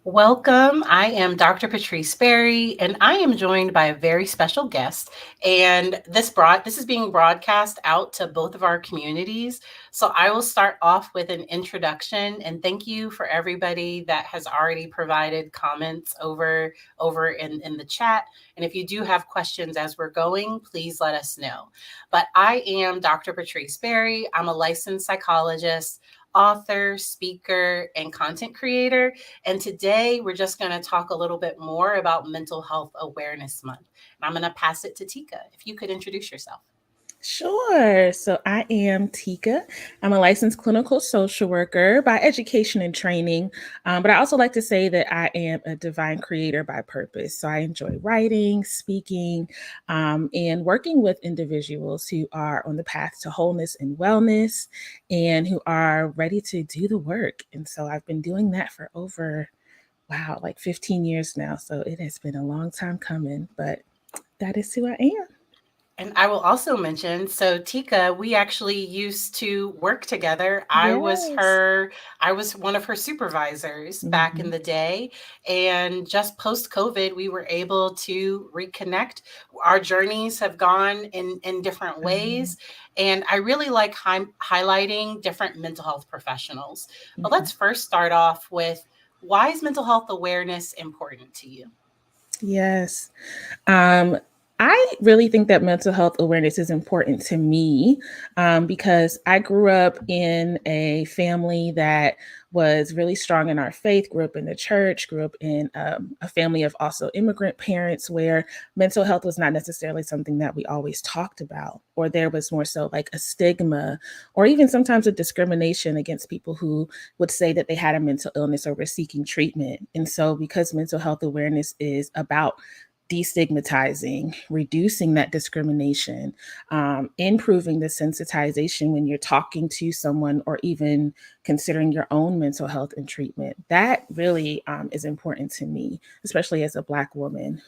Welcome. I am Dr. Patrice Berry, and I am joined by a very special guest. And this is being broadcast out to both of our communities. So I will start off with an introduction, and thank you for everybody that has already provided comments over in the chat. And if you do have questions as we're going, please let us know. But I am Dr. Patrice Berry. I'm a licensed psychologist, author, speaker, and content creator. And today we're just going to talk a little bit more about Mental Health Awareness Month. And I'm going to pass it to Tika. If you could introduce yourself. Sure. So I am Tika. I'm a licensed clinical social worker by education and training. But I also like to say that I am a divine creator by purpose. So I enjoy writing, speaking, and working with individuals who are on the path to wholeness and wellness and who are ready to do the work. And so I've been doing that for wow, like 15 years now. So it has been a long time coming, but that is who I am. And I will also mention, so Tika, we actually used to work together. Yes. I was one of her supervisors back in Mhm. the day. And just post COVID, we were able to reconnect. Our journeys have gone in different ways. And I really like highlighting different mental health professionals. But Mhm. let's first start off with, why is mental health awareness important to you? Yes. Um, I really think that mental health awareness is important to me because I grew up in a family that was really strong in our faith, grew up in the church, grew up in a family of also immigrant parents where mental health was not necessarily something that we always talked about, or there was more so like a stigma, or even sometimes a discrimination against people who would say that they had a mental illness or were seeking treatment. And so, because mental health awareness is about destigmatizing, reducing that discrimination, improving the sensitization when you're talking to someone or even considering your own mental health and treatment. That really is important to me, especially as a Black woman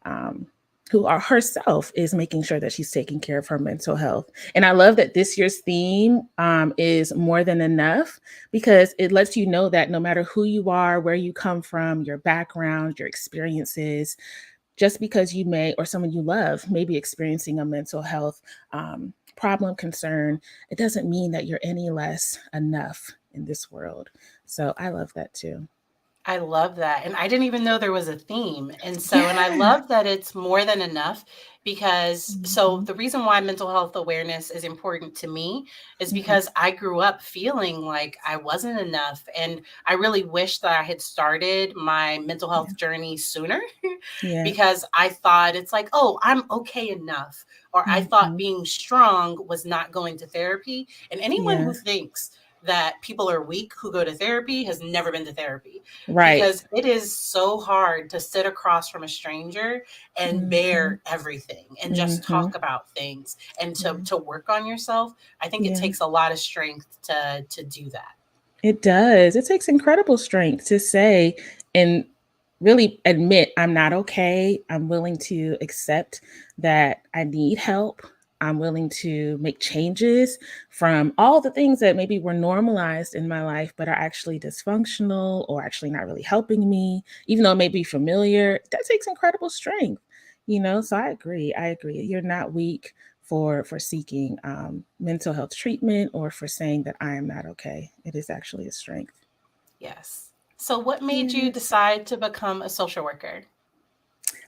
um, who are herself is making sure that she's taking care of her mental health. And I love that this year's theme is more than enough because it lets you know that no matter who you are, where you come from, your background, your experiences, just because you may or someone you love may be experiencing a mental health problem, concern, it doesn't mean that you're any less enough in this world. So I love that too. I love that, and I didn't even know there was a theme, and I Yeah. love that it's more than enough because Mhm. the reason why mental health awareness is important to me is Mhm. because I grew up feeling like I wasn't enough, and I really wish that I had started my mental Yeah. health journey sooner Yeah. because I thought it's like, "Oh, I'm okay enough," or I thought Mhm. being strong was not going to therapy, and anyone who Yeah. thinks that people are weak who go to therapy has never been to therapy Right. because it is so hard to sit across from a stranger and Mhm. bear everything and just Mhm. talk about things and Yeah. to work on yourself. I think it Yeah. takes a lot of strength to do that. It does. It takes incredible strength to say and really admit I'm not okay. I'm willing to accept that I need help. I'm willing to make changes from all the things that maybe were normalized in my life, but are actually dysfunctional or actually not really helping me, even though it may be familiar. That takes incredible strength, you know? So I agree. I agree. You're not weak for seeking mental health treatment or for saying that I am not okay. It is actually a strength. Yes. So what made you Yes. decide to become a social worker?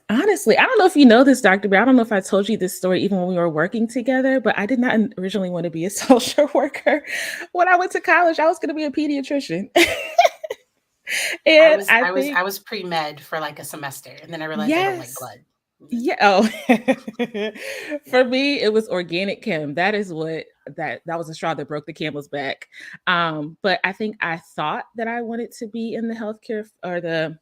Honestly, I don't know if you know this, Dr. B. I don't know if I told you this story even when we were working together, but I did not originally want to be a social worker. When I went to college, I was going to be a pediatrician. And I I think, was pre-med for like a semester and then I realized I don't like yes. blood. Mhm. Yeah. Oh, for me, it was organic chem. That is what that was the straw that broke the camel's back. But I think I thought that I wanted to be in the healthcare or the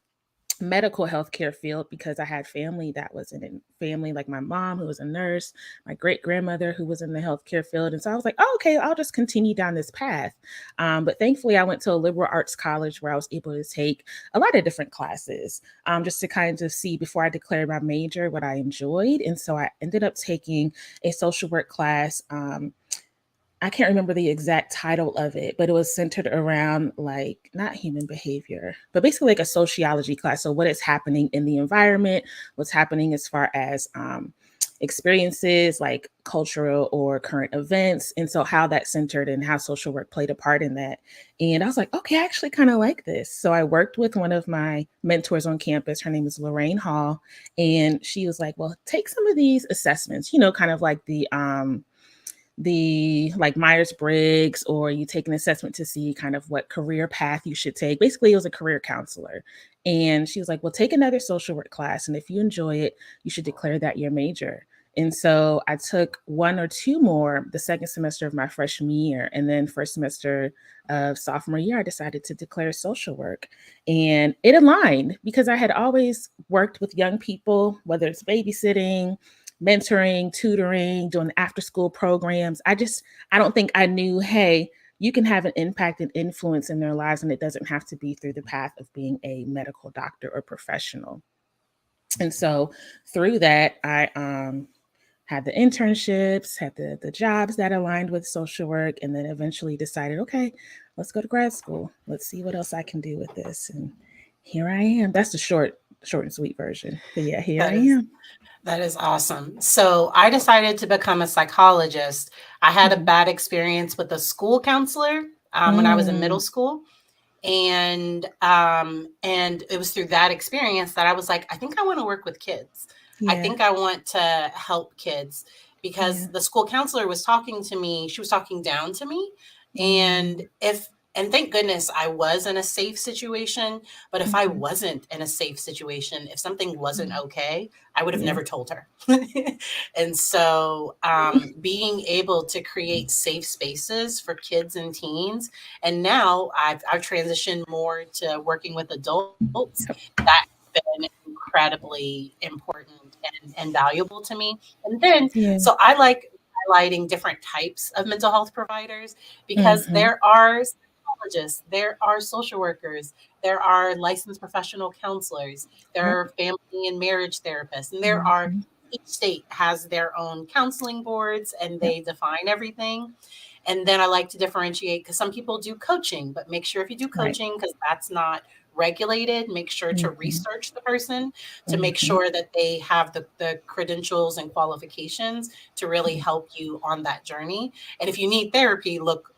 medical healthcare field because I had family that was in it. Family like my mom who was a nurse, my great grandmother who was in the healthcare field, and so I was like, oh, okay, I'll just continue down this path. But thankfully, I went to a liberal arts college where I was able to take a lot of different classes just to kind of see before I declared my major what I enjoyed, and so I ended up taking a social work class. I can't remember the exact title of it, but it was centered around like not human behavior, but basically like a sociology class. So what is happening in the environment, what's happening as far as experiences like cultural or current events. And so how that centered and how social work played a part in that. And I was like, okay, I actually kind of like this. So I worked with one of my mentors on campus. Her name is Lorraine Hall. And she was like, well, take some of these assessments, kind of like the like Myers-Briggs, or you take an assessment to see kind of what career path you should take. Basically, it was a career counselor. And she was like, well, take another social work class. And if you enjoy it, you should declare that your major. And so I took one or two more the second semester of my freshman year. And then first semester of sophomore year, I decided to declare social work. And it aligned because I had always worked with young people, whether it's babysitting, mentoring, tutoring, doing after school programs. I don't think I knew, hey, you can have an impact and influence in their lives, and it doesn't have to be through the path of being a medical doctor or professional. And so through that, I had the internships, had the jobs that aligned with social work, and then eventually decided, okay, let's go to grad school. Let's see what else I can do with this. And here I am. That's the short and sweet version. But yeah, here I That is am. that is awesome. So I decided to become a psychologist. I had a Mhm. bad experience with a school counselor when I was in middle Mm, school, and it was through that experience that I was like, I think I want to work with kids. I yeah, think I want to help kids, yeah. because the school counselor was talking to me, she was talking down to me. And Mm, if and thank goodness I was in a safe situation, but if I mhm, wasn't in a safe situation, if something wasn't mm, okay, I would have yeah. never told her. And so being able to create safe spaces for kids and teens, and now I've transitioned more to working with adults. Yep. That's been incredibly important and valuable to me. And then, Yeah. so I like highlighting different types of mental health providers, because Mhm. there are psychologists, there are social workers, there are licensed professional counselors, there Yep. are family and marriage therapists, and there are, Mhm. each state has their own counseling boards and Yep. they define everything. And then I like to differentiate, because some people do coaching, but make sure if you do Right. coaching, because that's not regulated, make sure to Mhm. research the person to make Mhm. sure that they have the credentials and qualifications to really Yeah. help you on that journey. And if you need therapy, look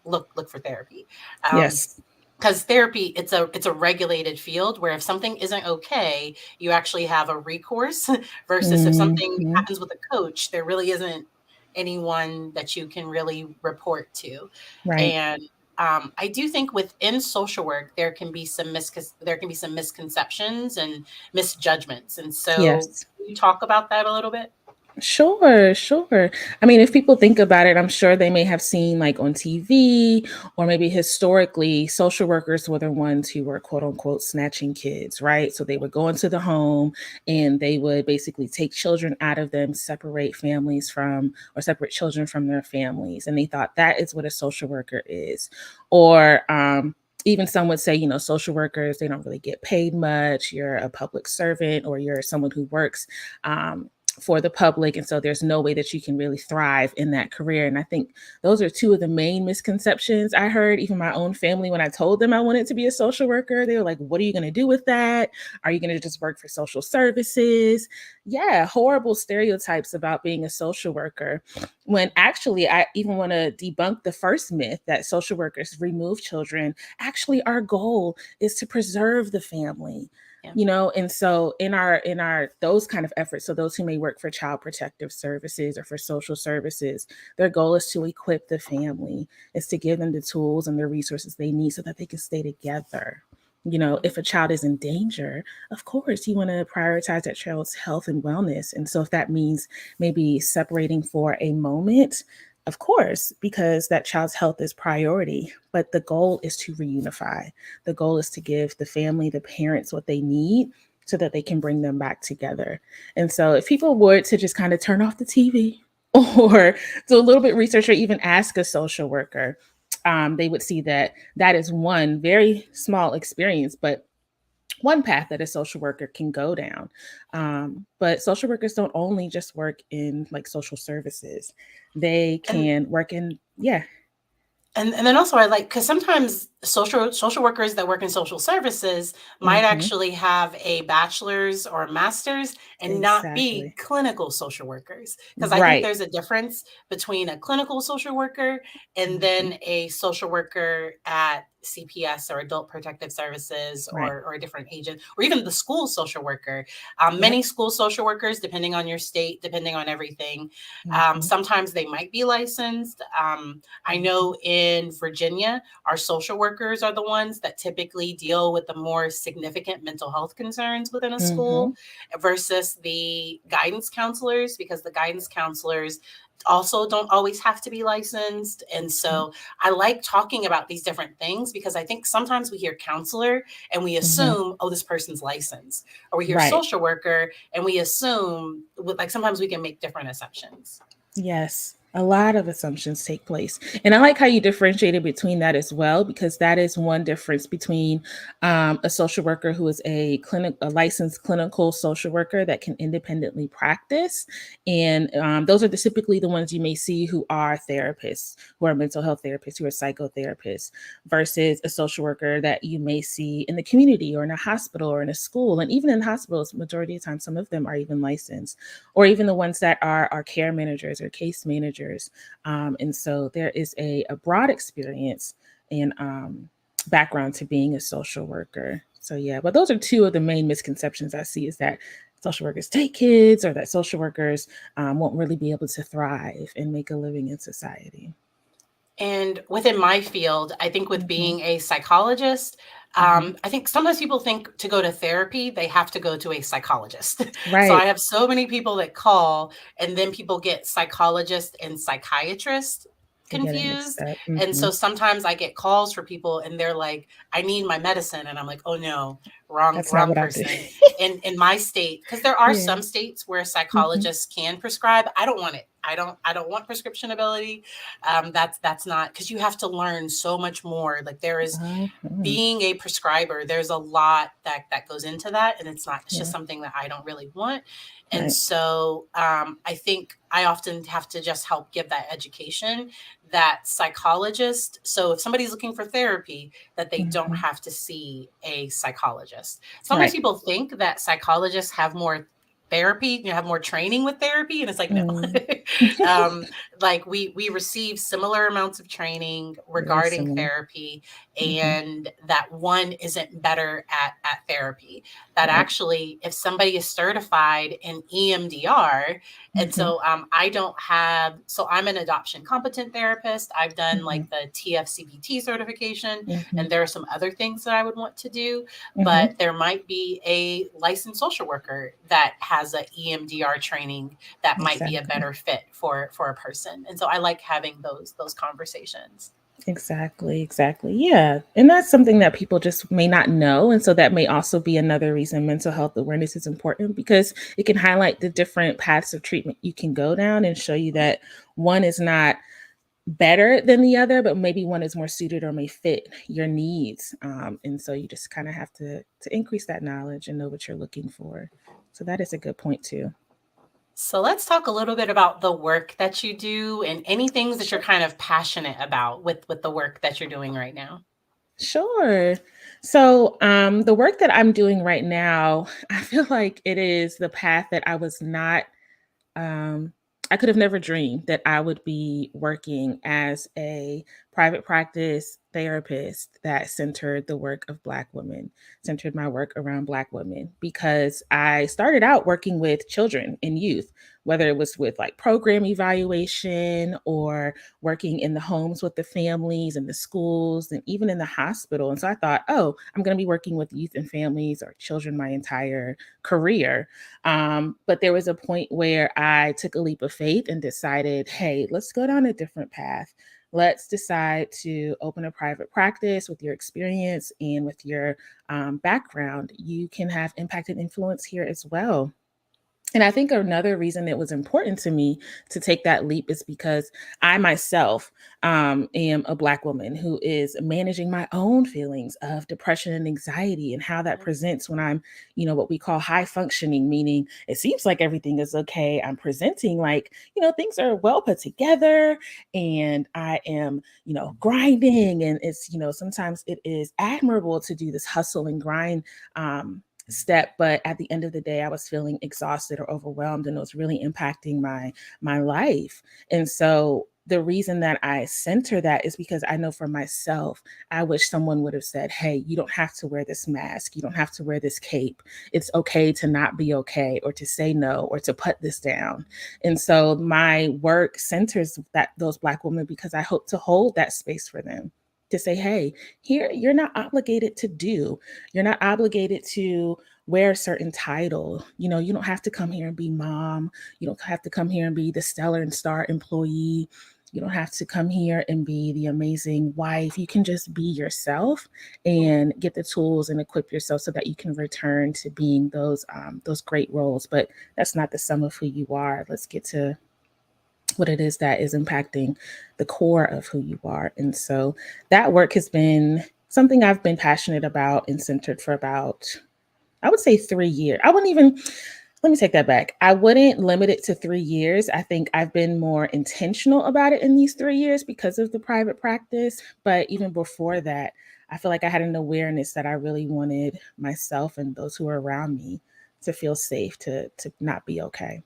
for therapy. Um, Yes. because therapy, it's a regulated field where if something isn't okay, you actually have a recourse versus if something Mhm. happens with a coach, there really isn't anyone that you can really report to. Right. And I do think within social work there can be some misconceptions and misjudgments. And so, Yes. can you talk about that a little bit? Sure, sure. I mean, if people think about it, I'm sure they may have seen like on TV, or maybe historically, social workers were the ones who were quote unquote snatching kids, right? So they would go into the home and they would basically take children out of them, separate families from, or separate children from their families. And they thought that is what a social worker is. Or, even some would say, social workers, they don't really get paid much. You're a public servant, or you're someone who works um, for the public. And so there's no way that you can really thrive in that career. And I think those are two of the main misconceptions I heard. Even my own family, when I told them I wanted to be a social worker, they were like, what are you going to do with that? Are you going to just work for social services? Yeah, horrible stereotypes about being a social worker. When actually, I even want to debunk the first myth that social workers remove children. Actually, our goal is to preserve the family. Yeah. And so in our those kind of efforts, so those who may work for child protective services or for social services, their goal is to equip the family, is to give them the tools and the resources they need so that they can stay together. If a child is in danger, of course you want to prioritize that child's health and wellness. And so if that means maybe separating for a moment, of course, because that child's health is priority, but the goal is to reunify. The goal is to give the family, the parents, what they need so that they can bring them back together. And so if people were to just kind of turn off the TV or do a little bit of research, or even ask a social worker, they would see that that is one very small experience, but one path that a social worker can go down. But social workers don't only just work in like social services. They And can work in, yeah. And then also I like, because sometimes social workers that work in social services might Mm-hmm. actually have a bachelor's or a master's and not be Exactly. clinical social workers. Because I think Right. there's a difference between a clinical social worker and Mm-hmm. then a social worker at CPS or Adult Protective Services, Right. or a different agent, or even the school social worker. Yep. Many school social workers, depending on your state, depending on everything, Mm-hmm. sometimes they might be licensed. I Mm-hmm. know in Virginia, our social workers are the ones that typically deal with the more significant mental health concerns within a Mm-hmm. school versus the guidance counselors, because the guidance counselors also don't always have to be licensed. And Yep. so I like talking about these different things, because I think sometimes we hear counselor and we Mm-hmm. assume, oh, this person's licensed, or we hear Right. social worker and we assume, like, sometimes we can make different assumptions. Yes, a lot of assumptions take place. And I like how you differentiated between that as well, because that is one difference between a social worker who is a licensed clinical social worker that can independently practice. And those are typically the ones you may see who are therapists, who are mental health therapists, who are psychotherapists, versus a social worker that you may see in the community or in a hospital or in a school. And even in hospitals, majority of the time, some of them are even licensed, or even the ones that are care managers or case managers. And so there is a broad experience and background to being a social worker. So yeah, but those are two of the main misconceptions I see, is that social workers take kids, or that social workers won't really be able to thrive and make a living in society. And within my field, I think with Mm-hmm. being a psychologist, Mm-hmm. I think sometimes people think to go to therapy, they have to go to a psychologist. So I Right. have so many people that call, and then people get psychologist and psychiatrist They get it mixed confused. up. And Mm-hmm. so sometimes I get calls for people and they're like, I need my medicine. And I'm like, oh no, That's not wrong what I do. person. In my state, because there are Yeah. some states where Mm-hmm. psychologists can prescribe. I don't want it. I don't want prescription ability. That's not, because you have to learn so much more. Like, there is, Uh-huh. being a prescriber, there's a lot that goes into that, and it's just Yeah. something that I don't really want. And Right. so I think I often have to just help give that education, that psychologist, so if somebody's looking for therapy, that they don't Mm-hmm. have to see a psychologist. Sometimes Right. people think that psychologists have more therapy, have more training with therapy, and it's like, no. Mm. um, like, we receive similar amounts of training Very regarding similar. therapy, Mm-hmm. and that one isn't better at therapy. That Right. actually, if somebody is certified in EMDR, and Mm-hmm. so I don't have, so I'm an adoption competent therapist. I've done Mm-hmm. like the TFCPT certification, Mm-hmm. and there are some other things that I would want to do, Mm-hmm. but there might be a licensed social worker that has a EMDR training that might be a Exactly. better fit for a person. And so I like having those conversations. Exactly. Exactly. Yeah. And that's something that people just may not know. And so that may also be another reason mental health awareness is important, because it can highlight the different paths of treatment you can go down and show you that one is not better than the other, but maybe one is more suited or may fit your needs. And so you just kind of have to increase that knowledge and know what you're looking for. So that is a good point too. So let's talk a little bit about the work that you do and any things that you're Sure. kind of passionate about with the work that you're doing right now. Sure. So, the work that I'm doing right now, I feel like it is the path that I was not um, I could have never dreamed that I would be working as a private practice therapist that centered the work of Black women, centered my work around Black women, because I started out working with children and youth, whether it was with like program evaluation or working in the homes with the families and the schools and even in the hospital. And so I thought, oh, I'm going to be working with youth and families or children my entire career. But there was a point where I took a leap of faith and decided, hey, let's go down a different path. Let's decide to open a private practice. With your experience and with your background, you can have impact and influence here as well. And I think another reason it was important to me to take that leap is because I myself am a Black woman who is managing my own feelings of depression and anxiety, and how that presents when I'm, what we call high functioning, meaning it seems like everything is okay. I'm presenting like, things are well put together, and I am, grinding. And it's, sometimes it is admirable to do this hustle and grind. Step, but at the end of the day I was feeling exhausted or overwhelmed, and it was really impacting my life. And so the reason that I center that is because I know for myself, I wish someone would have said, hey, you don't have to wear this mask, you don't have to wear this cape, it's okay to not be okay, or to say no, or to put this down. And so my work centers that those Black women, because I hope to hold that space for them, to say, hey, here, you're not obligated to do, you're not obligated to wear a certain title. You don't have to come here and be mom. You don't have to come here and be the stellar and star employee. You don't have to come here and be the amazing wife. You can just be yourself and get the tools and equip yourself so that you can return to being those great roles. But that's not the sum of who you are. Let's get to what it is that is impacting the core of who you are. And so that work has been something I've been passionate about and centered for about, I would say, 3 years. I wouldn't even, let me take that back. I wouldn't limit it to 3 years. I think I've been more intentional about it in these 3 years because of the private practice. But even before that, I feel like I had an awareness that I really wanted myself and those who are around me to feel safe, to not be okay.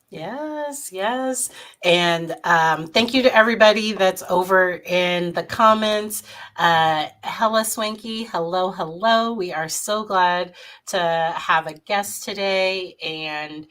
Yes, yes. And thank you to everybody that's over in the comments. Hella Swanky, hello, hello. We are so glad to have a guest today. And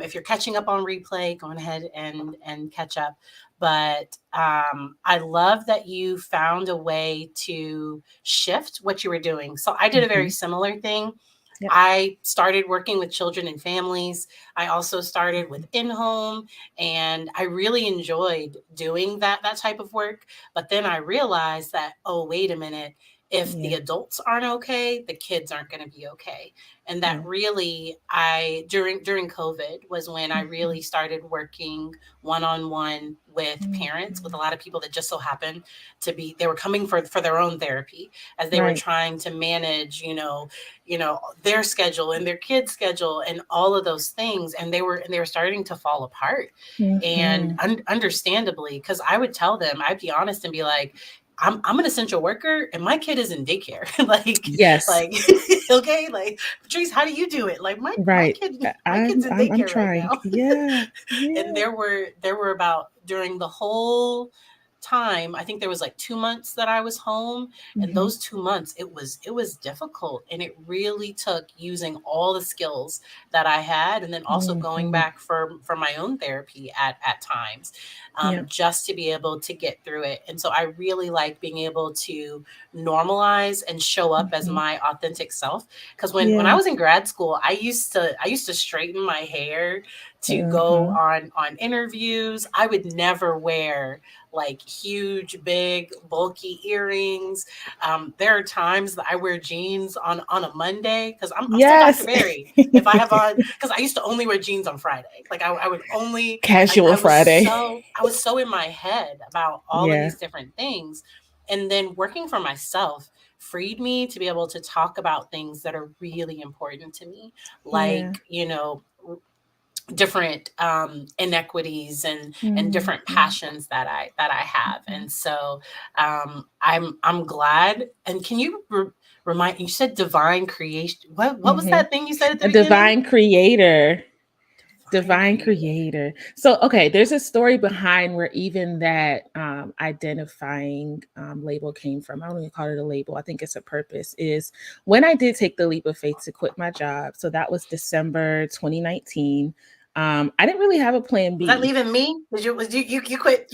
if you're catching up on replay, go ahead and catch up. But I love that you found a way to shift what you were doing. So I did a very Mm-hmm. similar thing. Yep. I started working with children and families. I also started with in-home, and I really enjoyed doing that type of work. But then I realized that, oh, wait a minute, if the Yeah. adults aren't okay, the kids aren't going to be okay. And that Yeah. really, I during COVID was when I Mm-hmm. really started working one-on-one with parents, with Mm-hmm. a lot of people that just so happened to be, they were coming for their own therapy as they were Right. trying to manage, their schedule and their kids' schedule and all of those things. And they were starting to fall apart. And Mm-hmm. understandably, because I would tell them, I'd be honest and be like, I'm an essential worker and my kid is in daycare. Yes. like okay, like, Patrice, how do you do it? Like my Right. kid, my I'm kid's in I'm I'm daycare right trying. now. Yeah. And Yeah. there were about, during the whole time, I think there was like 2 months that I was home. And Mm-hmm. those 2 months, it was difficult, and it really took using all the skills that I had, and then also going Mm-hmm. back for my own therapy at times, Yeah. just to be able to get through it. And so I really like being able to normalize and show up as Mm-hmm. my authentic self. Because when I Yeah. was in grad school, I used to straighten my hair to go Uh-huh. on interviews. I would never wear like huge, big, bulky earrings. There are times that I wear jeans on a Monday because I'm still Dr. Yes. Barry. If I have on, because I used to only wear jeans on Friday. Like I would only, Casual Friday. I was so in my head about all of Yeah. these different things. And then working for myself freed me to be able to talk about things that are really important to me, Yeah. like, different inequities and different Mm-hmm. passions that I have. Mm-hmm. And so I'm glad. And can you remind, you said divine creation, what was Mm-hmm. that thing you said at the A beginning? divine creator. Divine Divine creator. creator. So, okay, there's a story behind where even that identifying label came from. I don't even call it a label. I think it's a purpose. Is when I did take the leap of faith to quit my job. So that was December 2019. I didn't really have a plan Was that B. leaving me? You quit?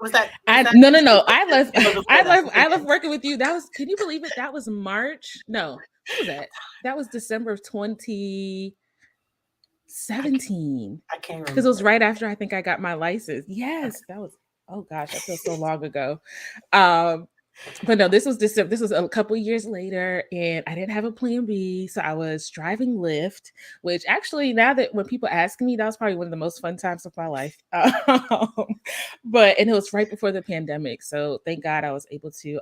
Was that No, no, no. I left. it was before I that? left. Okay, I left good. working with you. That was. Can you believe it? That was March. No, what was that? That was December of 2017, I, I can't because it was remember. right after I think I got my license. Okay. Yes, that was, oh gosh, that feels so long ago. Um, But no, this was December. This was a couple years later, and I didn't have a plan B, so I was driving Lyft. Which actually, now that when people ask me, that was probably one of the most fun times of my life. But and it was right before the pandemic, so thank God I was able to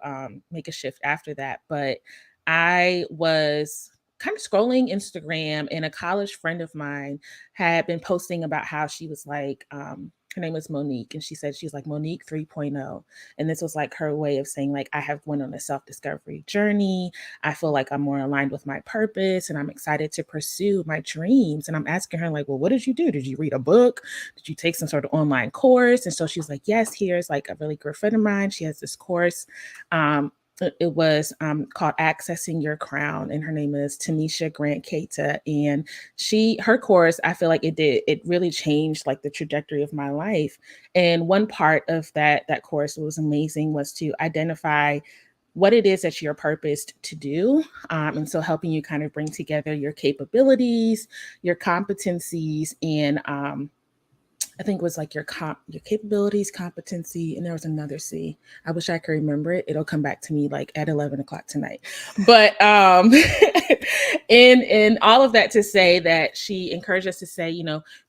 make a shift after that. But I was kind of scrolling Instagram, and a college friend of mine had been posting about how she was like. Her name was Monique, and she said she's like Monique 3.0, and this was like her way of saying like I have went on a self-discovery journey. I feel like I'm more aligned with my purpose, and I'm excited to pursue my dreams. And I'm asking her like, well, what did you do? Did you read a book? Did you take some sort of online course? And so she's like, yes, here's like a really good friend of mine, she has this course. It was called Accessing Your Crown, and her name is Tanisha Grant Keita. And her course, I feel like it really changed like the trajectory of my life. And one part of that course was amazing was to identify what it is that you're purposed to do. And so helping you kind of bring together your capabilities, your competencies, and I think it was like your capabilities, competency, and there was another C. I wish I could remember it. It'll come back to me like at 11 o'clock tonight. But in all of that to say that she encouraged us to say,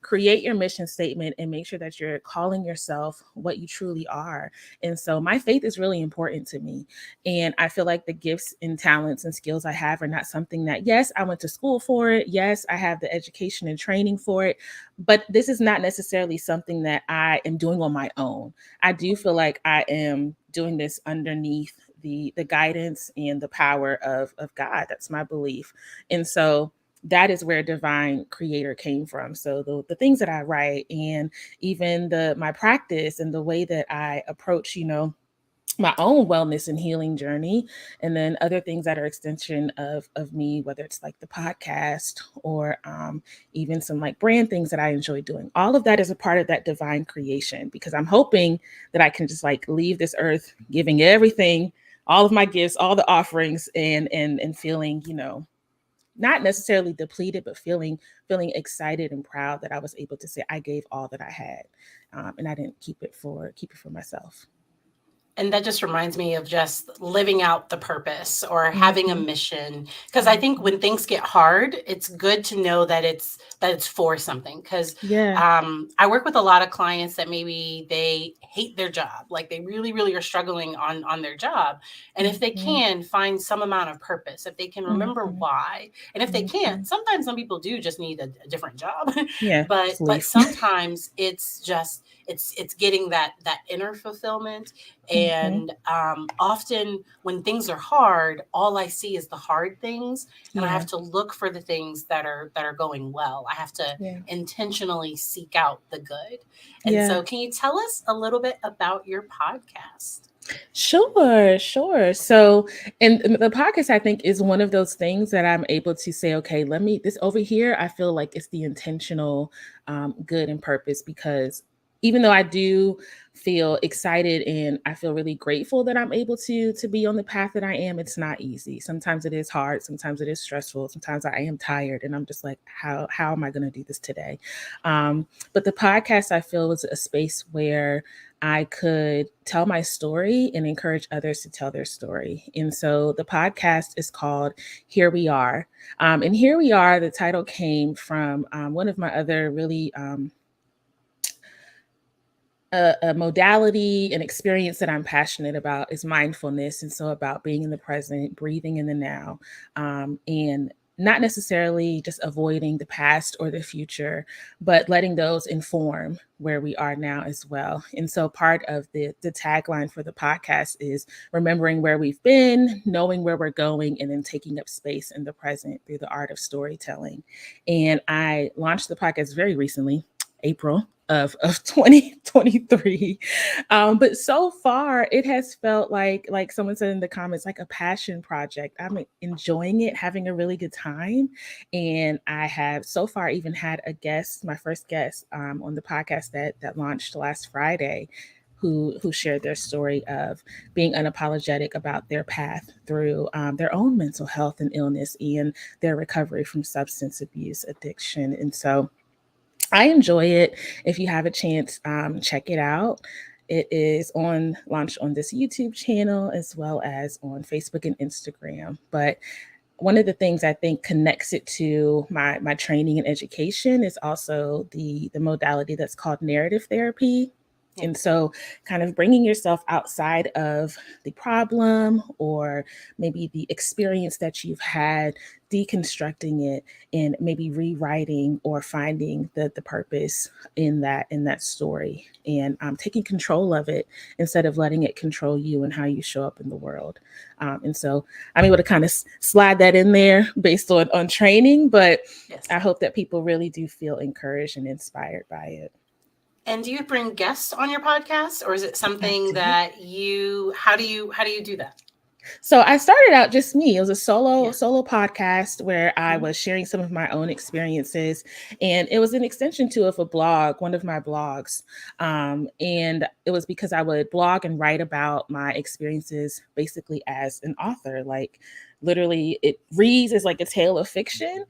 create your mission statement and make sure that you're calling yourself what you truly are. And so my faith is really important to me. And I feel like the gifts and talents and skills I have are not something that, yes, I went to school for it. Yes, I have the education and training for it, but this is not necessarily something that I am doing on my own. I do feel like I am doing this underneath the guidance and the power of God. That's my belief. And so that is where divine creator came from. So the things that I write, and even my practice and the way that I approach, my own wellness and healing journey, and then other things that are extension of me, whether it's like the podcast or even some like brand things that I enjoy doing. All of that is a part of that divine creation, because I'm hoping that I can just like leave this earth giving everything, all of my gifts, all the offerings, and feeling, not necessarily depleted, but feeling excited and proud that I was able to say I gave all that I had, and I didn't keep it for myself. And that just reminds me of just living out the purpose or having a Mm-hmm. mission, because I think Mm-hmm. when things get hard, it's good to know that it's for something. Because Yeah. I work with a lot of clients that maybe they hate their job, like they really really are struggling on their job, and if they Mhm, can find some amount of purpose, if they can remember mhm, why, and if they can't, mhm. sometimes some people do just need a different job. Yeah, but just but leave. sometimes it's just it's getting that inner fulfillment. Mhm. And often when things are hard, all I see is the hard things, and I have Yeah, to look for the things that are going well. I have to yeah, intentionally seek out the good. And yeah. so, can you tell us a little bit about your podcast? Sure, sure. So, and the podcast, I think, is one of those things that I'm able to say, okay, this over here, I feel like it's the intentional good and purpose, because even though I do feel excited and I feel really grateful that I'm able to be on the path that I am, it's not easy. Sometimes it is hard, sometimes it is stressful, sometimes I am tired, and I'm just like, how am I going to do this today? But the podcast, I feel, was a space where I could tell my story and encourage others to tell their story. And so the podcast is called Here We Are. And Here We Are, the title came from one of my other really a modality, an experience that I'm passionate about is mindfulness. And so about being in the present, breathing in the now, and not necessarily just avoiding the past or the future, but letting those inform where we are now as well. And so part of the tagline for the podcast is remembering where we've been, knowing where we're going, and then taking up space in the present through the art of storytelling. And I launched the podcast very recently, April of 2023. But so far it has felt like someone said in the comments, like a passion project. I'm enjoying it, having a really good time. And I have so far even had a guest, my first guest on the podcast that launched last Friday, who shared their story of being unapologetic about their path through their own mental health and illness and their recovery from substance abuse addiction. And so I enjoy it. If you have a chance, check it out. It is on launched on this YouTube channel as well as on Facebook and Instagram. But one of the things I think connects it to my training and education is also the modality that's called narrative therapy. Yeah. And so, kind of bringing yourself outside of the problem or maybe the experience that you've had, deconstructing it, and maybe rewriting or finding the purpose in that story, and taking control of it instead of letting it control you and how you show up in the world. And so, I'm able to kind of slide that in there based on training, but Yes. I hope that people really do feel encouraged and inspired by it. And do you bring guests on your podcast, or is it I something do. that you how do you do that? So I started out just me. It was a Yeah. solo podcast where I Mhm. was sharing some of my own experiences, and it was an extension to of a blog, one of my blogs. And it was because I would blog and write about my experiences, basically as an author. Like literally, it reads as like a tale of fiction,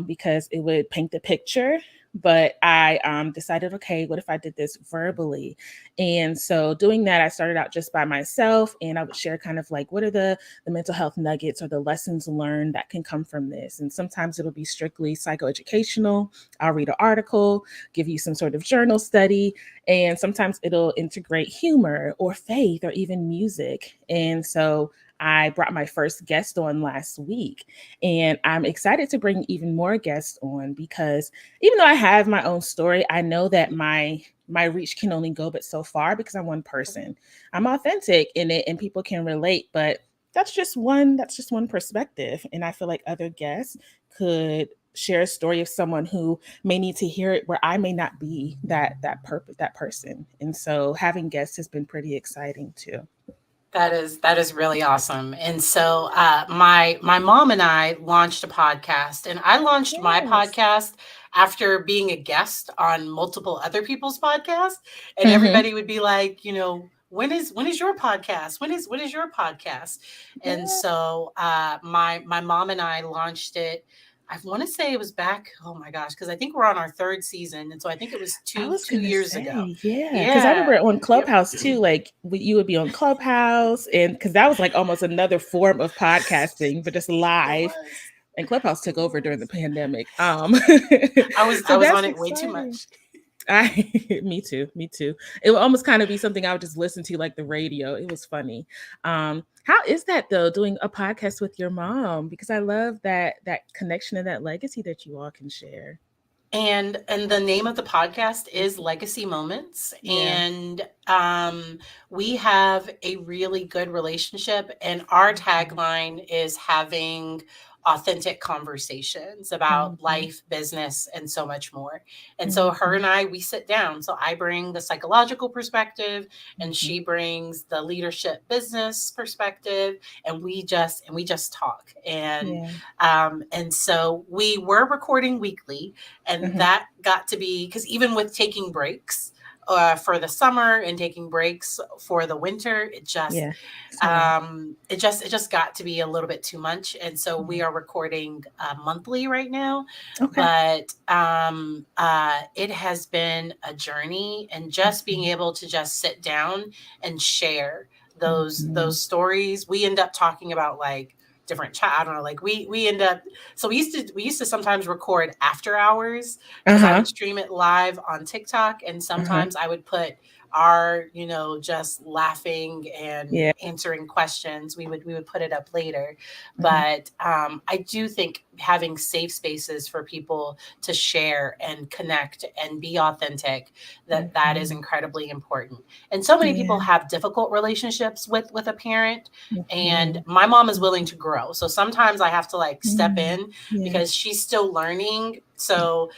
because it would paint the picture. But I decided, okay, what if I did this verbally? And so doing that, I started out just by myself, and I would share kind of like what are the mental health nuggets or the lessons learned that can come from this. And sometimes it'll be strictly psychoeducational. I'll read an article, give you some sort of journal study, and sometimes it'll integrate humor or faith or even music. And so I brought my first guest on last week, and I'm excited to bring even more guests on because even though I have my own story, I know that my reach can only go but so far because I'm one person. I'm authentic in it and people can relate, but that's just one perspective. And I feel like other guests could share a story of someone who may need to hear it where I may not be that person. And so having guests has been pretty exciting too. That is really awesome. And so my mom and I launched a podcast, and I launched my Yes. podcast after being a guest on multiple other people's podcasts, and Mm-hmm. everybody would be like, when is your podcast? When is your podcast? And Yeah. so my mom and I launched it. I want to say it was back, oh my gosh, because I think we're on our third season. And so I think it was I two was two gonna years ago. say, yeah, because I remember Yeah. on Yep. Clubhouse too, like you would be on Clubhouse, and because that was like almost another form of podcasting, but just It live. was. And Clubhouse It took over during the was. pandemic. I was So I was that's on it way too exciting. much. I, me too, me too. It would almost kind of be something I would just listen to like the radio. It was funny. How is that though, doing a podcast with your mom? Because I love that connection and that legacy that you all can share. And the name of the podcast is Legacy Moments. Yeah. And we have a really good relationship. And our Mhm. tagline is having authentic conversations about Mhm. life, business, and so much more. And so her and Mhm. we sit down. So I bring the psychological perspective, and she Mhm. brings the leadership business perspective, and we just talk. Yeah. And so we were recording weekly, and Mhm. that got to be because even with taking breaks for the summer and taking breaks for the winter, Yeah. It's a lot. it just got to be a little bit too much, and so we Yeah. are recording monthly right now. Okay. But it has been a journey, and just being Mhm. able to just sit down and share Mhm. those stories. We end up talking about like different I don't know, like we end up, so we used to sometimes record after hours because I would Uh-huh. stream it live on TikTok, and Uh-huh. sometimes I would put our, just laughing and Yeah. answering questions. We would put it up later. Uh-huh. But I do think having safe spaces for people to share and connect and be authentic, that is Mhm. incredibly important. And so many people Yeah. have difficult relationships with a parent, and Mhm. my mom is willing Mhm. to grow. So sometimes I have to like step Mm. in Yeah. because she's still learning. So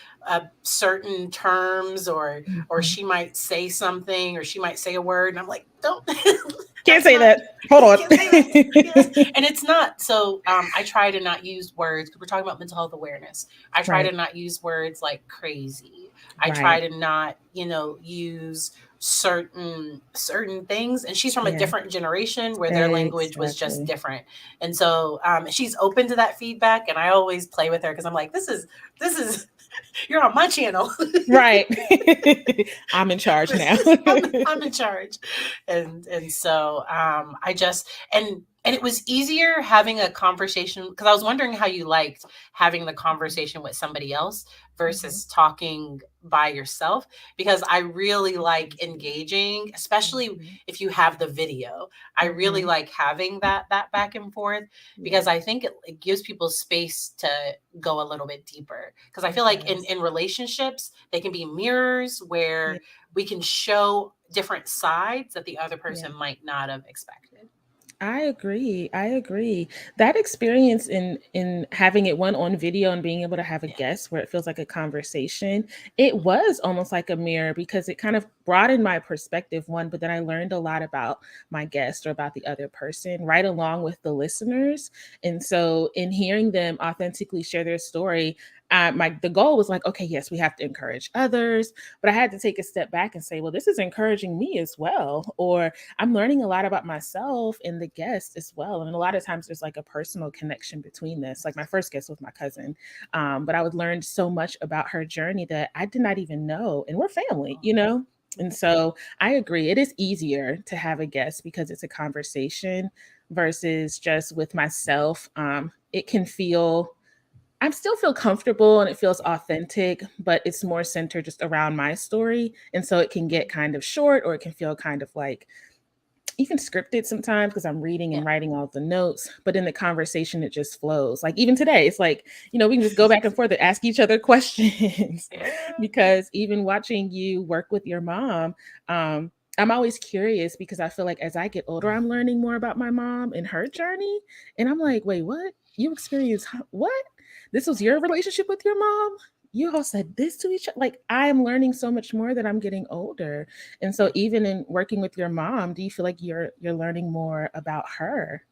certain terms, or Mhm. she might say something, or she might say a word, and I'm like, don't. Can't That's say not. that. Hold You on. can't say that. Yes, and it's not. So I try to not use words because we're talking about mental health awareness. I try to Right. not use words like crazy. I try Right. to not, use certain things. And she's from a Yeah. different generation where their language was just Exactly. different. And so she's open to that feedback, and I always play with her because I'm like, this is You're on my channel. Right. I'm in charge now. I'm in charge. And so I just and it was easier having a conversation because I was wondering how you liked having the conversation with somebody else Mhm, versus talking by yourself because I really like engaging, especially mhm, if you have the video. I really mhm. like having that back and forth because Yes, I think it gives people space to go a little bit deeper. Because I feel it like does. in relationships, they can be mirrors Yeah, where we can show different sides that the other yeah. person might not have expected. I agree. I agree. That experience in having it one on video and being able to have a Yeah. guest where it feels like a conversation, it was almost like a mirror because it kind of broadened my perspective one, but then I learned a lot about my guest or about the other person right along with the listeners. And so in hearing them authentically share their story, the goal was like, okay, yes, we have to encourage others, but I had to take a step back and say, well, this is encouraging me as well, or I'm learning a lot about myself and the guest as well. And a lot of times there's like a personal connection between this. Like my first guest was my cousin, but I would learn so much about her journey that I did not even know. And we're family, you know? And so I agree. It is easier to have a guest because it's a conversation versus just with myself. It can feel, I still feel comfortable and it feels authentic, but it's more centered just around my story. And so it can get kind of short or it can feel kind of like even scripted sometimes because I'm reading Yeah. and writing all the notes, but in the conversation, it just flows. Like even today, it's like, we can just go back and forth and ask each other questions Yeah. because even watching you work with your mom, I'm always curious because I feel like as I get older, I'm learning more about my mom and her journey. And I'm like, wait, what? You experienced what? This was your relationship with your mom? You all said this to each other. Like I am learning so much more that I'm getting older. And so even in working with your mom, do you feel like you're learning more about her?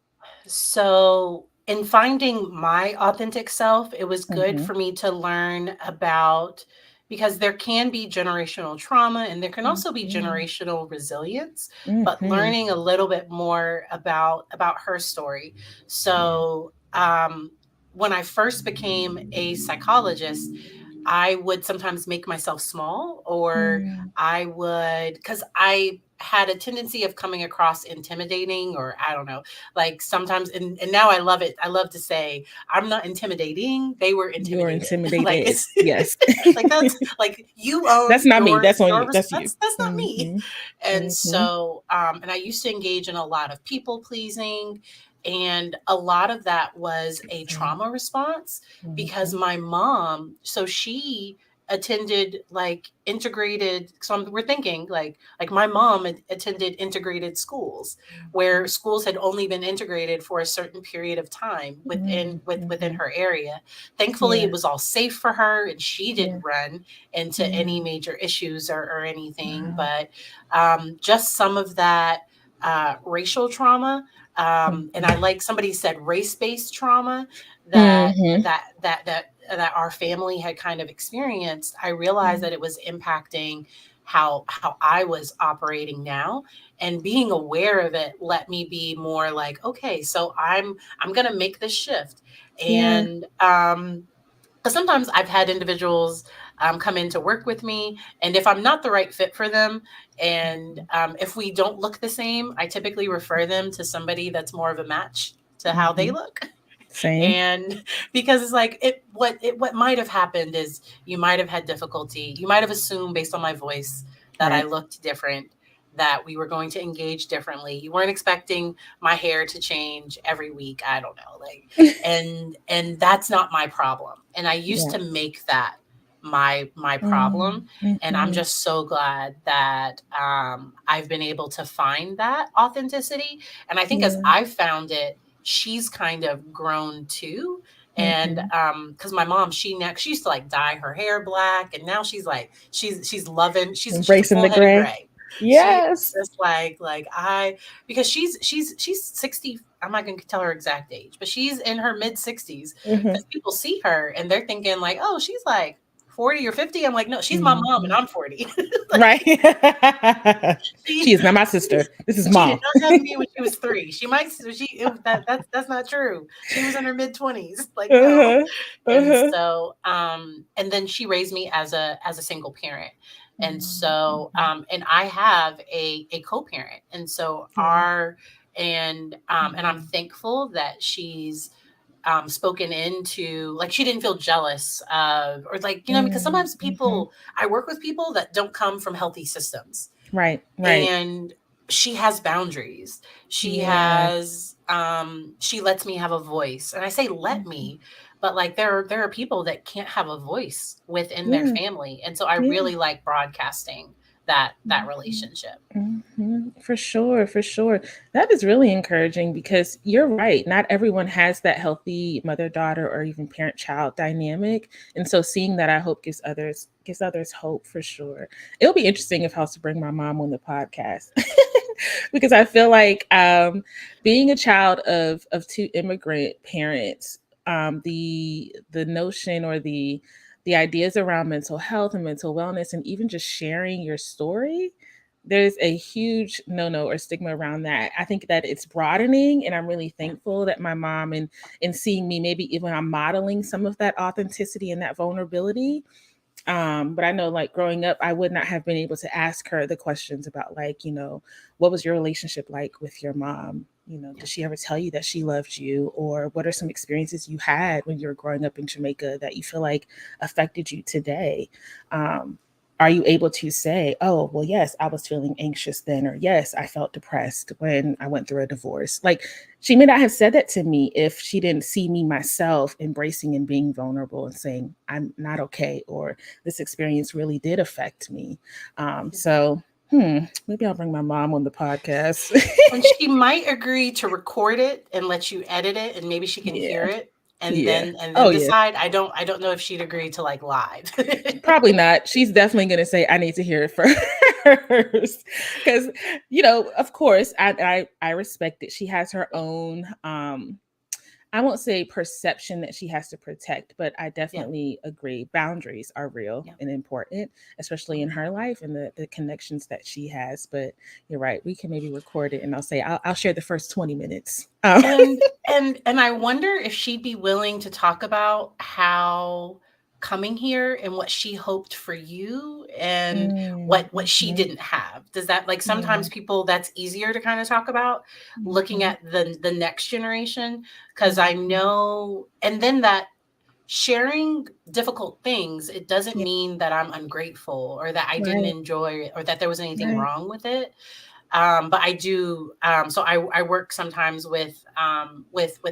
So, in finding my authentic self, it was good Mhm. for me to learn about because there can be generational trauma and there can also be Mhm. generational resilience, but Mhm. learning a little bit more about her story. Yeah. So, when I first became a psychologist, I would sometimes make myself small, or Mm. I would, because I had a tendency of coming across intimidating, or I don't know, like sometimes, and now I love it. I love to say, I'm not intimidating, they were You're intimidated. Like intimidated. it's Yes. like that's like you That's own not me. That's on you. your That's you. that's not me. Mhm. And Mhm. so and I used to engage in a lot of people pleasing, and a lot of that was a Same. trauma response because Mhm. my mom, so she attended like integrated, so we're thinking like my mom attended integrated schools where Mhm. schools had only been integrated for a certain period of time Mm. within Mhm. her area. Thankfully Yeah. it was all safe for her and she Yeah. didn't run into any Yeah. major issues or anything, Wow. but just some of that racial trauma, and I Mhm. like somebody said race-based trauma that Mhm. our family had kind of experienced. I realized Yeah. that it was impacting how I was operating now, and being aware of it let me be more like, okay, so I'm gonna make this shift. Yeah. And because sometimes I've had individuals come in to work with me, and if I'm not the right fit for them, and Mhm. if we don't look the same, I typically refer them to somebody that's more of a match to how they Mhm. look. Same. And because it's like what might have happened is you might have had difficulty, you might have assumed based on my voice that I Right. looked different, that we were going to engage differently. You weren't expecting my hair to change every week, I don't know, like, and that's not my problem, and I used to Yes. make that my problem. Mm. And I'm Mhm. just so glad that I've been able to find that authenticity. And I think as Yeah. I've found it, she's kind of grown too. And Mhm. because my mom, she used to like dye her hair black, and now she's loving, she's a Embracing full the head of gray. gray. She is Yes. just like I, because she's 60. I'm not going to tell her exact age, but she's in her mid 60s, Mhm. because people see her and they're thinking like, oh, she's like 40 or 50. I'm like, no, she's my mom and Mhm. I'm 40. Like, Right. she She is not my sister. This is she did mom. not have me when she was 3. She might that's not true. She was in her mid-20s. Like, no. Uh-huh. And Uh-huh. so and then she raised me as a single parent. And so Mhm. and I have a co-parent. And so Yeah. and I'm Mhm. thankful that she's spoken into, like, she didn't feel jealous of, or like, because sometimes Mhm. I work with people that don't come from healthy systems, Right, right. and she has boundaries. Yeah. She lets me have a voice. And I say let Mhm. me, but like there are people that can't have a voice within their Yeah. family. And so I Yeah. really like broadcasting that Mhm. relationship. For sure, for sure. That is really encouraging because you're right. Not everyone has that healthy mother-daughter or even parent-child dynamic. And so seeing that, I hope gives others hope for sure. It'll be interesting if I was to bring my mom on the podcast. Because I feel like being a child of two immigrant parents, the notion or the ideas around mental health and mental wellness and even just sharing your story, there's a huge no or stigma around that. I think that it's broadening, and I'm really Yeah. thankful that my mom and seeing me, maybe even I'm modeling some of that authenticity and that vulnerability. But I know, like, growing up, I would not have been able to ask her the questions about, like, what was your relationship like with your mom? Yeah. Did she ever tell you that she loved you? Or what are some experiences you had when you were growing up in Jamaica that you feel like affected you today? Um, are you able to say, oh, well, yes, I was feeling anxious then, or yes, I felt depressed when I went through a divorce? Like, she may not have said that to me if she didn't see me myself embracing and being vulnerable and saying, I'm not okay, or this experience really did affect me. So, maybe I'll bring my mom on the podcast. And she might agree to record it and let you edit it, and maybe she can hear Yeah. it and Yeah. then Oh, yeah. decide. I don't know if she'd agree to, like, live. Probably not. She's definitely going to say, I need to hear it first. Because, of course, I respect it. She has her own I won't say perception that she has to protect, but I Yeah. definitely agree. Boundaries are real Yeah. and important, especially in Mhm. her life and the connections that she has. But you're right. We can maybe record it and I'll say, I'll share the first 20 minutes. And I wonder if she'd be willing to talk about how coming here and what she hoped for you and what she Mhm. didn't have. Does that, like, Yeah. sometimes people, that's easier to kind of talk about, looking Mhm. at the next generation, because I Mhm. know, and then that sharing difficult things, it doesn't Yeah. mean that I'm ungrateful or that I didn't Right. enjoy it or that there was anything Right. wrong with it. But I do. So I work sometimes with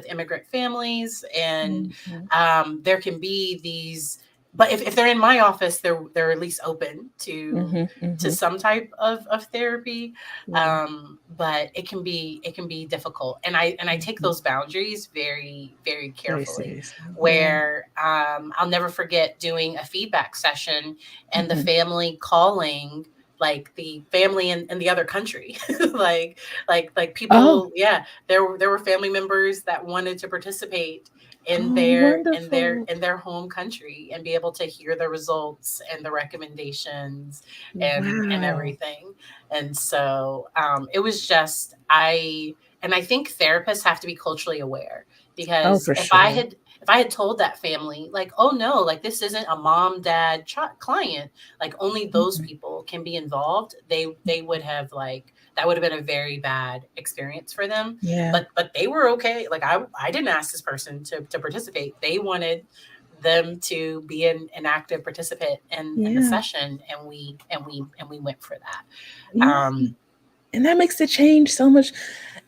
immigrant families, and Mhm. there can be these. But if they're in my office, they're at least open Mhm. to Mhm. some type of therapy. Yeah. But it can be difficult, and I take Mhm. those boundaries very very Very carefully. seriously. Yeah. Where I'll never forget doing a feedback session and the Mhm. family calling, like, the family in the other country. like Oh. people, yeah, there were family members that wanted to participate in Oh, wonderful. their home country and be able to hear the results and the recommendations and Wow. everything. And so it was just I think therapists have to be culturally aware, Oh, because for if I sure. had if I had told that family, like, oh no, like, this isn't a mom dad client, like, only those Mhm. people can be involved, they would have, like, that would have been a very bad experience for them. Yeah. But they were okay. Like, I didn't ask this person to participate. They wanted them to be an active participant in the Yeah. session, and we went for that. Yeah. And that makes the change so much.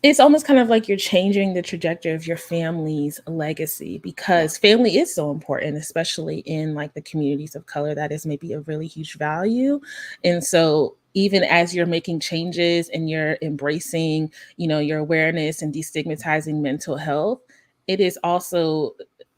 It's almost kind of like you're changing the trajectory of your family's legacy, Yeah. because family is so important, especially in, like, the communities of color. That is maybe a really huge value. And so even as you're making changes and you're embracing, your awareness and destigmatizing mental health, it is also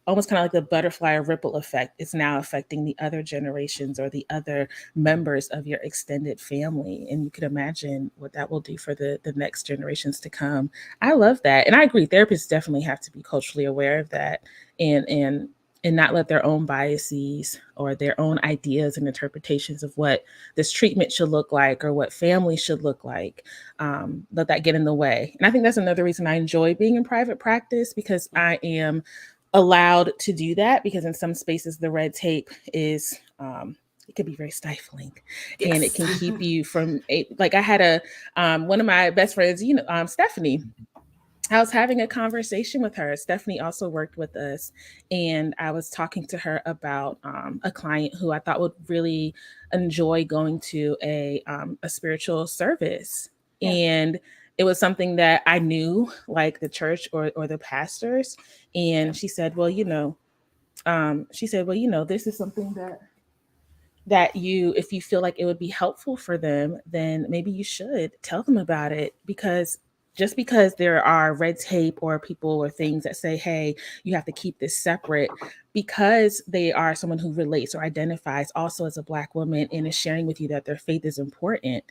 almost kind of like the butterfly or ripple effect. It's now affecting the other generations or the other members of your extended family, and you could imagine what that will do for the next generations to come. I love that, and I agree, therapists definitely have to be culturally aware of that, and and not let their own biases or their own ideas and interpretations of what this treatment should look like or what family should look like, let that get in the way. And I think that's another reason I enjoy being in private practice, because I am allowed to do that, because in some spaces the red tape is it can be very stifling, and it Yes. can keep you from like I had a one of my best friends, Stephanie. I was having a conversation with her. Stephanie also worked with us, and I was talking to her about a client who I thought would really enjoy going to a spiritual service. Yeah. And it was something that I knew, like the church or the pastors. Yeah. And she said, "Well, this is something that you, if you feel like it would be helpful for them, then maybe you should tell them about it, because just because there are red tape or people or things that say, hey, you have to keep this separate, because they are someone who relates or identifies also as a Black woman and is sharing with you that their faith is important,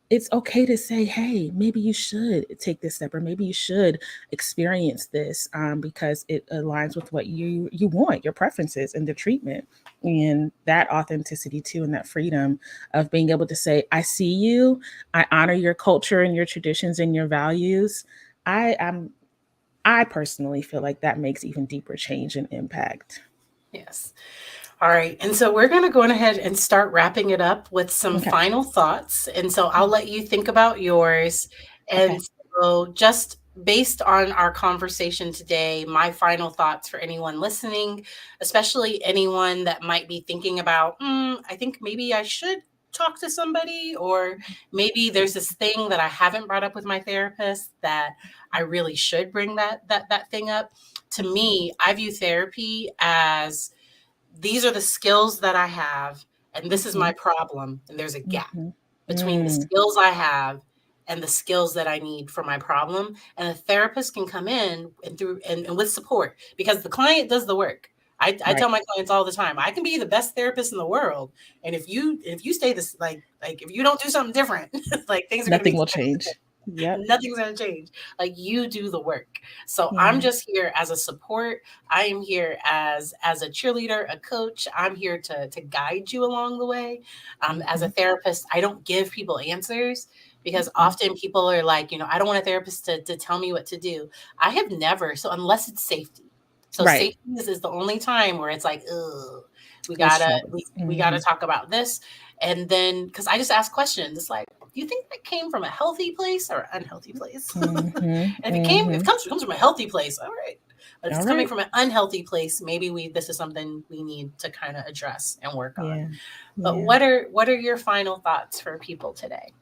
it's okay to say, hey, maybe you should take this step, or maybe you should experience this, because it aligns with what you want, your preferences and the treatment. And that authenticity too, and that freedom of being able to say, I see you, I honor your culture and your traditions and your values. I personally feel like that makes even deeper change and impact. Yes. All right. And so we're going to go ahead and start wrapping it up with some Okay. final thoughts. And so I'll let you think about yours. And Okay. so, just based on our conversation today, my final thoughts for anyone listening, especially anyone that might be thinking about, I think maybe I should talk to somebody, or maybe there's this thing that I haven't brought up with my therapist that I really should bring that thing up. To me, I view therapy as, these are the skills that I have, and this is my Mm-hmm. problem. And there's a gap Mm-hmm. between the Mm, skills I have and the skills that I need for my problem. And a therapist can come in and with support, because the client does the work. I right. tell my clients all the time, I can be the best therapist in the world. And if you stay this, like if you don't do something different, like things are gonna Nothing be will change. Yep. nothing's going to change. Like, you do the work. So I'm Yeah. just here as a support. I am here as a cheerleader, a coach. I'm here to guide you along the way. As a Mhm. therapist, I don't give people answers, because Mhm. often people are like, I don't want a therapist to tell me what to do. I have never, so unless it's safety. So Right. safety is the only time where it's like, ugh, we Let's gotta trouble. we gotta Mhm. talk about this. And then, because I just ask questions, it's like, do you think that came from a healthy place or unhealthy place? Mhm. And if it Mhm. comes from a healthy place, all right. But if All it's coming right. from an unhealthy place, maybe this is something we need to kind of address and work on. Yeah. But Yeah. what are your final thoughts for people today?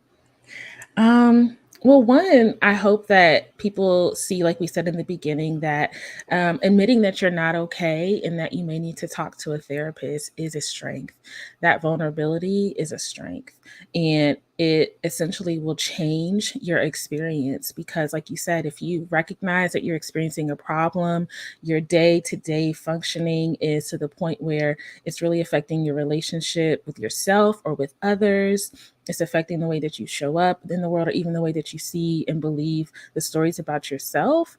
Well, one, I hope that people see, like we said in the beginning, that admitting that you're not okay and that you may need to talk to a therapist is a strength. That vulnerability is a strength. And it essentially will change your experience, because, like you said, if you recognize that you're experiencing a problem, your day to day functioning is to the point where it's really affecting your relationship with yourself or with others. It's affecting the way that you show up in the world, or even the way that you see and believe the stories about yourself.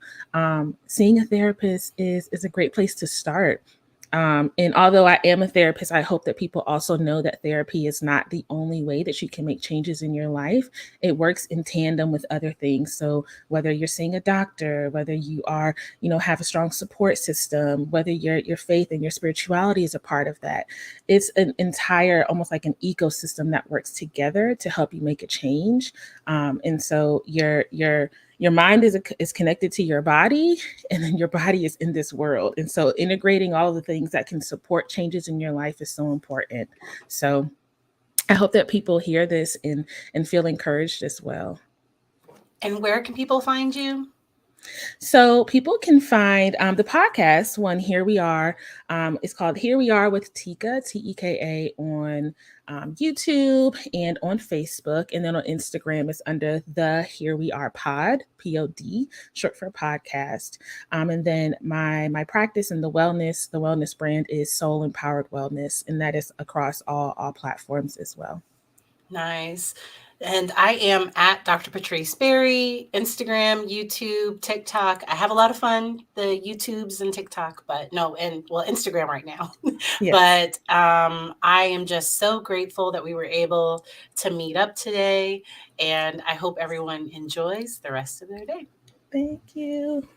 Seeing a therapist is a great place to start. And although I am a therapist, I hope that people also know that therapy is not the only way that you can make changes in your life. It works in tandem with other things. So whether you're seeing a doctor, whether you are, have a strong support system, whether your faith and your spirituality is a part of that, it's an entire, almost like an ecosystem that works together to help you make a change. And so your mind is connected to your body, and then your body is in this world. And so integrating all of the things that can support changes in your life is so important. So I hope that people hear this and feel encouraged as well. And where can people find you? So people can find the podcast one. Here we are. It's called Here We Are with Teka, Teka, on YouTube and on Facebook, and then on Instagram it's under the Here We Are Pod, short for podcast. And then my practice and the wellness brand is Soul Empowered Wellness, and that is across all platforms as well. Nice. And I am at Dr. Patrice Berry, Instagram, YouTube, TikTok. I have a lot of fun, the YouTubes and TikTok, but no, and well, Instagram right now. Yes. But I am just so grateful that we were able to meet up today. And I hope everyone enjoys the rest of their day. Thank you.